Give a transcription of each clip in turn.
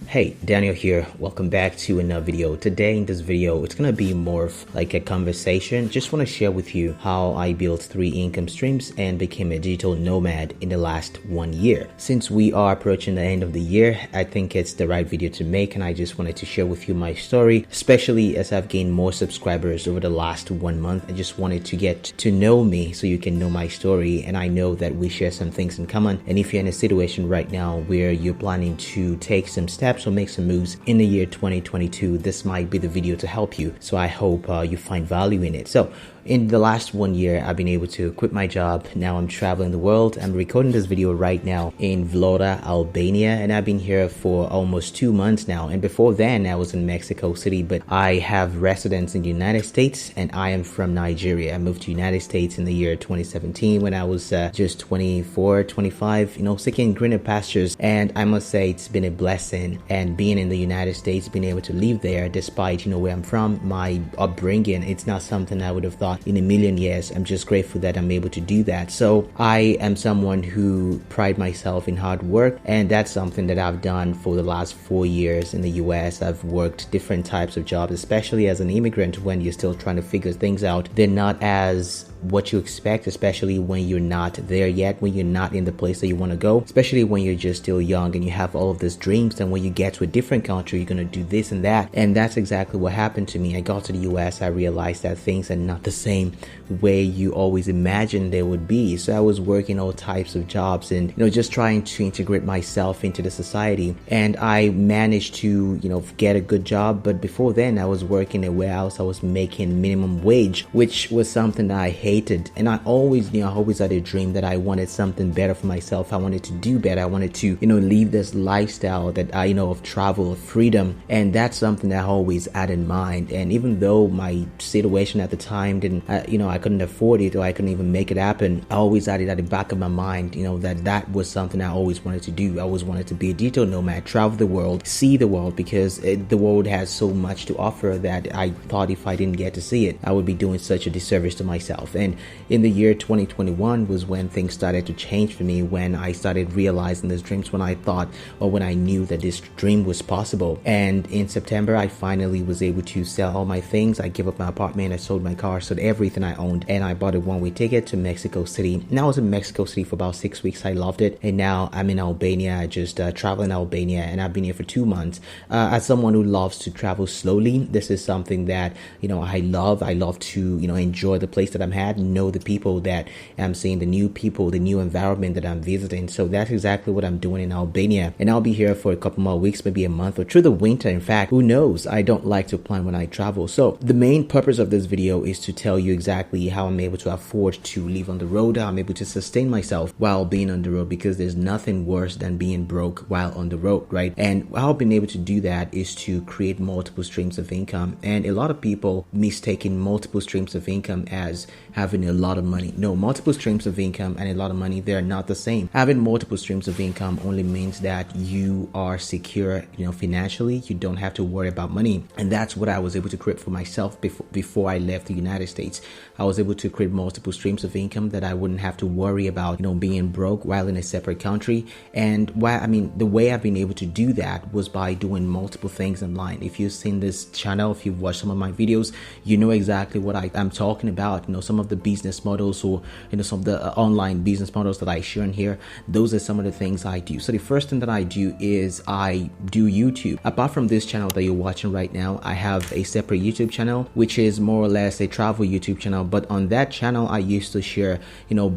Hey, Daniel here. Welcome back to another video. Today in this video, it's going to be more of like a conversation. Just want to share with you how I built 3 income streams and became a digital nomad in the last 1 year. Since we are approaching the end of the year, I think it's the right video to make, and I just wanted to share with you my story, especially as I've gained more subscribers over the last 1 month. I just wanted to get to know me so you can know my story, and I know that we share some things in common. And if you're in a situation right now where you're planning to take some steps or make some moves in the year 2022, this might be the video to help you. So I hope you find value in it. So in the last 1 year, I've been able to quit my job. Now I'm traveling the world. I'm recording this video right now in Vlora, Albania, and I've been here for almost 2 months now. And before then, I was in Mexico City, but I have residence in the United States, and I am from Nigeria. I moved to the United States in the year 2017 when I was just 24, 25, seeking greener pastures. And I must say it's been a blessing. And being in the United States, being able to live there despite, where I'm from, my upbringing, it's not something I would have thought in a million years. I'm just grateful that I'm able to do that. So I am someone who pride myself in hard work, and that's something that I've done for the last 4 years in the US. I've worked different types of jobs, especially as an immigrant when you're still trying to figure things out. They're not as what you expect, especially when you're not there yet, when you're not in the place that you want to go, especially when you're just still young and you have all of these dreams. And when you get to a different country, you're going to do this and that. And that's exactly what happened to me. I got to the US, I realized that things are not the same way you always imagined they would be. So I was working all types of jobs and, just trying to integrate myself into the society. And I managed to, get a good job. But before then, I was working in a warehouse. I was making minimum wage, which was something that I hated. And I always had a dream that I wanted something better for myself. I wanted to do better. I wanted to, live this lifestyle that I, of travel, of freedom. And that's something that I always had in mind. And even though my situation at the time didn't, I couldn't afford it, or I couldn't even make it happen, I always had it at the back of my mind, that was something I always wanted to do. I always wanted to be a digital nomad, travel the world, see the world, because the world has so much to offer that I thought if I didn't get to see it, I would be doing such a disservice to myself. And in the year 2021 was when things started to change for me, when I started realizing these dreams, when I knew that this dream was possible. And in September, I finally was able to sell all my things. I gave up my apartment, I sold my car, sold everything I owned, and I bought a one-way ticket to Mexico City. Now I was in Mexico City for about 6 weeks. I loved it. And now I'm in Albania. I just traveled in Albania, and I've been here for 2 months. As someone who loves to travel slowly, this is something that, I love. I love to, enjoy the place that I'm at, know the people that I'm seeing, the new people, the new environment that I'm visiting. So that's exactly what I'm doing in Albania. And I'll be here for a couple more weeks, maybe a month, or through the winter. In fact, who knows? I don't like to plan when I travel. So the main purpose of this video is to tell you exactly how I'm able to afford to live on the road, how I'm able to sustain myself while being on the road, because there's nothing worse than being broke while on the road, right? And how I've been able to do that is to create multiple streams of income. And a lot of people mistaking multiple streams of income as having a lot of money. No, multiple streams of income and a lot of money, they're not the same. Having multiple streams of income only means that you are secure, financially. You don't have to worry about money. And that's what I was able to create for myself before I left the United States. I was able to create multiple streams of income that I wouldn't have to worry about, being broke while in a separate country. And the way I've been able to do that was by doing multiple things online. If you've seen this channel, if you've watched some of my videos, you know exactly what I'm talking about. Some of the business models, or some of the online business models that I share in here, those are some of the things I do. So the first thing that I do is I do YouTube. Apart from this channel that you're watching right now, I have a separate YouTube channel, which is more or less a travel YouTube channel. But on that channel, I used to share,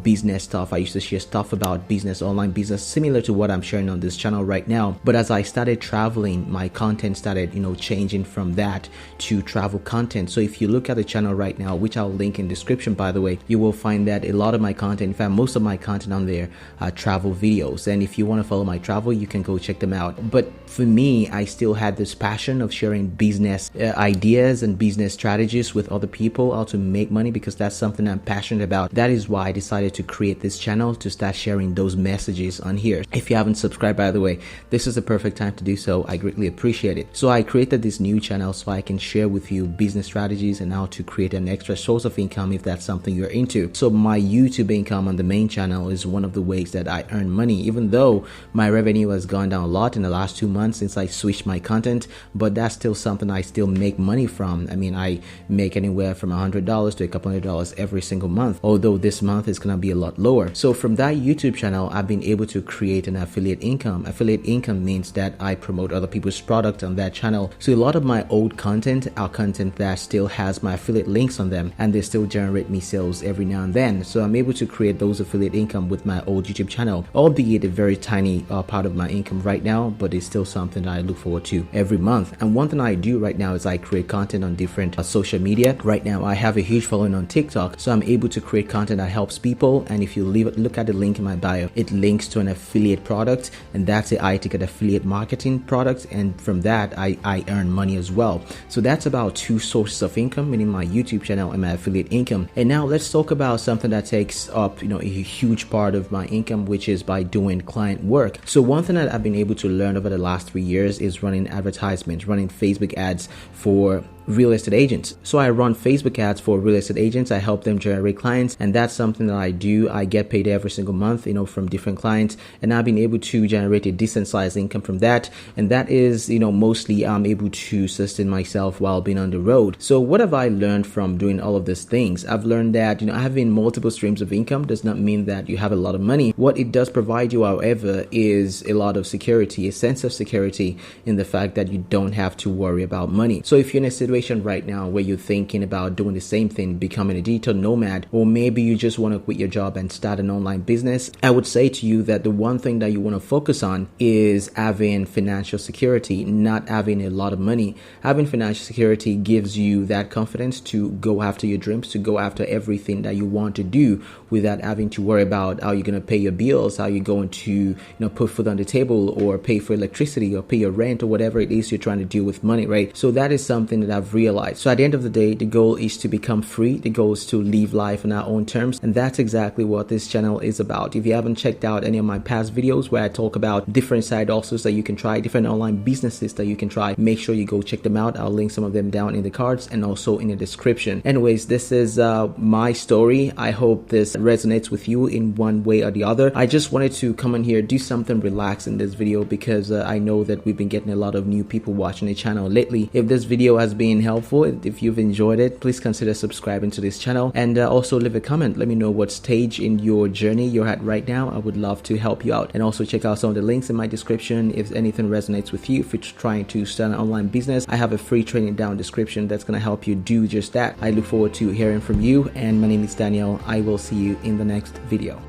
business stuff. I used to share stuff about business, online business, similar to what I'm sharing on this channel right now. But as I started traveling, my content started, changing from that to travel content. So if you look at the channel right now, which I'll link in the description, by the way, you will find that a lot of my content, in fact, most of my content on there are travel videos. And if you want to follow my travel, you can go check them out. But for me, I still had this passion of sharing business ideas and business strategies with other people, how to make money, because that's something I'm passionate about. That is why I decided to create this channel, to start sharing those messages on here. If you haven't subscribed, by the way, this is the perfect time to do so. I greatly appreciate it. So I created this new channel so I can share with you business strategies and how to create an extra source of income if that's that's something you're into. So my YouTube income on the main channel is one of the ways that I earn money, even though my revenue has gone down a lot in the last 2 months since I switched my content, but that's still something I still make money from. I mean, I make anywhere from $100 to a couple $100 every single month, although this month is gonna be a lot lower. So from that YouTube channel, I've been able to create an affiliate income. Affiliate income means that I promote other people's product on that channel. So a lot of my old content are content that still has my affiliate links on them, and they still generate me sales every now and then. So I'm able to create those affiliate income with my old YouTube channel, albeit a very tiny part of my income right now, but it's still something that I look forward to every month. And one thing I do right now is I create content on different social media. Right now I have a huge following on TikTok, so I'm able to create content that helps people. And if you look at the link in my bio, it links to an affiliate product, and that's a high-ticket affiliate marketing product, and from that I earn money as well. So that's about two sources of income, meaning my YouTube channel and my affiliate income. And now let's talk about something that takes up a huge part of my income, which is by doing client work. So one thing that I've been able to learn over the last 3 years is running advertisements, running Facebook ads for real estate agents. So I run Facebook ads for real estate agents. I help them generate clients, and that's something that I do. I get paid every single month, from different clients, and I've been able to generate a decent sized income from that. And that is, mostly I'm able to sustain myself while being on the road. So what have I learned from doing all of these things? I've learned that, having multiple streams of income does not mean that you have a lot of money. What it does provide you, however, is a lot of security, a sense of security in the fact that you don't have to worry about money. So if you're in a situation right now where you're thinking about doing the same thing, becoming a digital nomad, or maybe you just want to quit your job and start an online business, I would say to you that the one thing that you want to focus on is having financial security, not having a lot of money. Having financial security gives you that confidence to go after your dreams, to go after everything that you want to do without having to worry about how you're going to pay your bills, how you're going to put food on the table, or pay for electricity, or pay your rent, or whatever it is you're trying to do with money, right? So that is something that I've realized. So at the end of the day, the goal is to become free. The goal is to live life on our own terms, and that's exactly what this channel is about. If you haven't checked out any of my past videos where I talk about different side hustles that you can try, different online businesses that you can try, make sure you go check them out. I'll link some of them down in the cards and also in the description. Anyways, this is my story. I hope this resonates with you in one way or the other. I just wanted to come in here, do something relaxed in this video, because I know that we've been getting a lot of new people watching the channel lately. If this video has been helpful, if you've enjoyed it, please consider subscribing to this channel, and also leave a comment. Let me know what stage in your journey you're at right now. I would love to help you out. And also check out some of the links in my description if anything resonates with you. If you're trying to start an online business, I have a free training down in the description that's going to help you do just that. I look forward to hearing from you, and my name is Daniel. I will see you in the next video.